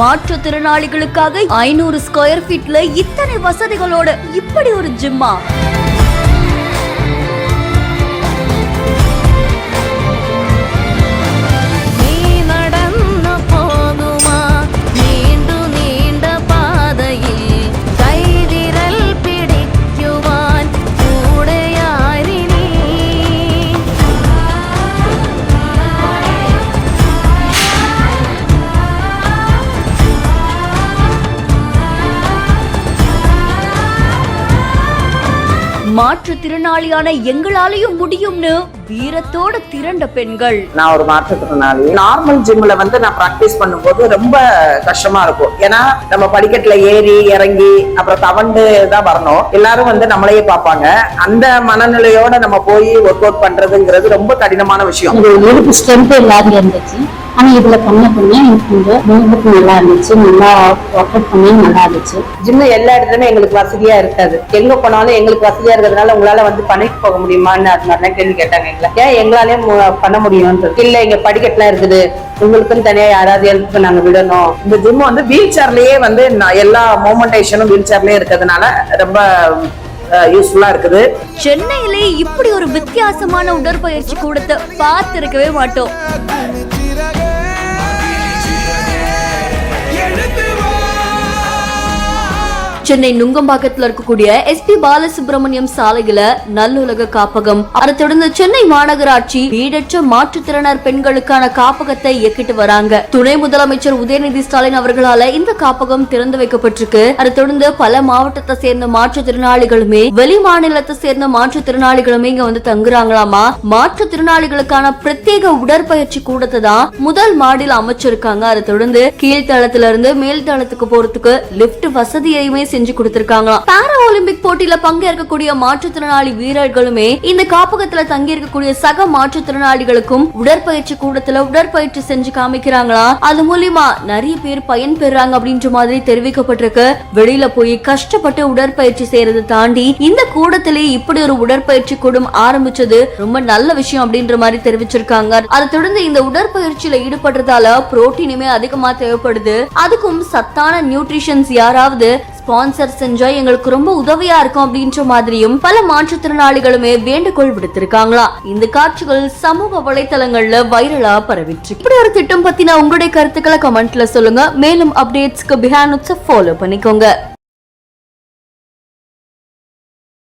மாற்றுத்திறனாளிகளுக்காக 500 square ஃபீட்ல இத்தனை வசதிகளோட இப்படி ஒரு ஜிம்மா? மாற்றுத்திறனாளியான எங்களாலையும் முடியும்னு வீரத்தோட திரண்ட பெண்கள். நான் ஒரு மாற்றுத்திறனாளி. நார்மல் ஜிம்ல நான் பிராக்டிஸ் பண்ணும்போது ரொம்ப கஷ்டமா இருக்கும். ஏன்னா நம்ம படிக்கட்டுல ஏறி இறங்கி அப்புறம் தவண்டு தான் வரணும். எல்லாரும் நம்மளையே பார்ப்பாங்க. அந்த மனநிலையோட நம்ம போய் ஒர்க் அவுட் பண்றதுங்கிறது ரொம்ப கடினமான விஷயம். ஸ்ட்ரென்த் இல்லாத இருந்துச்சு. ஆனா இதுல பண்ண எனக்கு ரொம்ப நல்லா இருந்துச்சு. நல்லா ஒர்க் அவுட் பண்ணி நல்லா இருந்துச்சு. ஜிம்ல எல்லா இடத்துலயுமே எங்களுக்கு வசதியா இருக்காது. எங்க போனாலும் எங்களுக்கு வசதியா இருக்கிறதுனால உங்களால பண்ணிட்டு போக முடியுமான்னு அது மாதிரிலாம் கேள்வி கேட்டாங்க. ஏன் எங்களாலேயும் பண்ண முடியும் இல்ல, இங்க படிக்கட்டுலாம் இருக்குது, உங்களுக்குன்னு தனியா யாராவது ஹெல்ப்புக்கு நாங்க விடணும். இந்த ஜிம் வீல் சேர்லயே எல்லா மூமெண்டேஷனும் வீல் சேர்லயே இருக்கிறதுனால ரொம்ப யூஸ்ஃபுல்லா இருக்குது. சென்னையிலே இப்படி ஒரு வித்தியாசமான உடற்பயிற்சி கூடத்தை பார்த்திருக்கவே மாட்டோம். சென்னை நுங்கம்பாக்கத்துல இருக்கக்கூடிய எஸ்பி பாலசுப்ரமணியம் சாலையில நல்லுலக காப்பகம், அதை தொடர்ந்து சென்னை மாநகராட்சி வீடற்ற மாற்றுத்திறனார் பெண்களுக்கான காப்பகத்தை இயக்கிட்டு வராங்க. துணை முதலமைச்சர் உதயநிதி ஸ்டாலின் அவர்களால இந்த காப்பகம் திறந்து வைக்கப்பட்டிருக்கு. அதை தொடர்ந்து பல மாவட்டத்தை சேர்ந்த மாற்றுத்திறனாளிகளுமே வெளி மாநிலத்தை சேர்ந்த மாற்றுத்திறனாளிகளுமே இங்க தங்குறாங்களாமா. மாற்றுத்திறனாளிகளுக்கான பிரத்யேக உடற்பயிற்சி கூடத்தை தான் முதல் மாடியில் அமைச்சிருக்காங்க. அதை தொடர்ந்து கீழ்த்தளத்துல இருந்து மேல் தளத்துக்கு போறதுக்கு லிப்ட் வசதியுமே செஞ்சு கொடுத்திருக்காங்க. பாரா ஒலிம்பிக் போட்டியில பங்கேற்கக்கூடிய மாற்றுத்திறனாளி வீரர்களுமே இந்த காப்பகத்துல தங்கி இருக்கக்கூடிய சக மாற்றுத்திறனாளிகளுக்கும் உடற்பயிற்சி கூடத்துல உடற்பயிற்சி செஞ்சு காமிக்கிறாங்களா. அது மூலியமா நிறைய பேர் பயன் பெறாங்க அப்படின்ற மாதிரி தெரிவிக்கப்பட்டிருக்கு. வெளியில போய் கஷ்டப்பட்டு உடற்பயிற்சி செய்யறதை தாண்டி இந்த கூடத்திலே இப்படி ஒரு உடற்பயிற்சி கூடம் ஆரம்பிச்சது ரொம்ப நல்ல விஷயம் அப்படின்ற மாதிரி தெரிவிச்சிருக்காங்க. அதை தொடர்ந்து இந்த உடற்பயிற்சியில ஈடுபடுறதால புரோட்டீனுமே அதிகமா தேவைப்படுது. அதுக்கும் சத்தான நியூட்ரிஷன்ஸ் யாராவது ஸ்பான்சர் செஞ்சா எங்களுக்கு ரொம்ப உதவியா இருக்கும் அப்படின்ற மாதிரியும் பல மாற்றுத்திறனாளிகளுமே வேண்டுகோள் விடுத்திருக்காங்களா. இந்த காட்சிகள் சமூக வலைதளங்கள்ல வைரலா பரவிட்டு இப்படி ஒரு திட்டம் பத்தின உங்களுடைய கருத்துக்களை கமெண்ட்ல சொல்லுங்க. மேலும் அப்டேட்ஸ்க்கு பிஹாண்ட் ஃபாலோ பண்ணிக்கோங்க.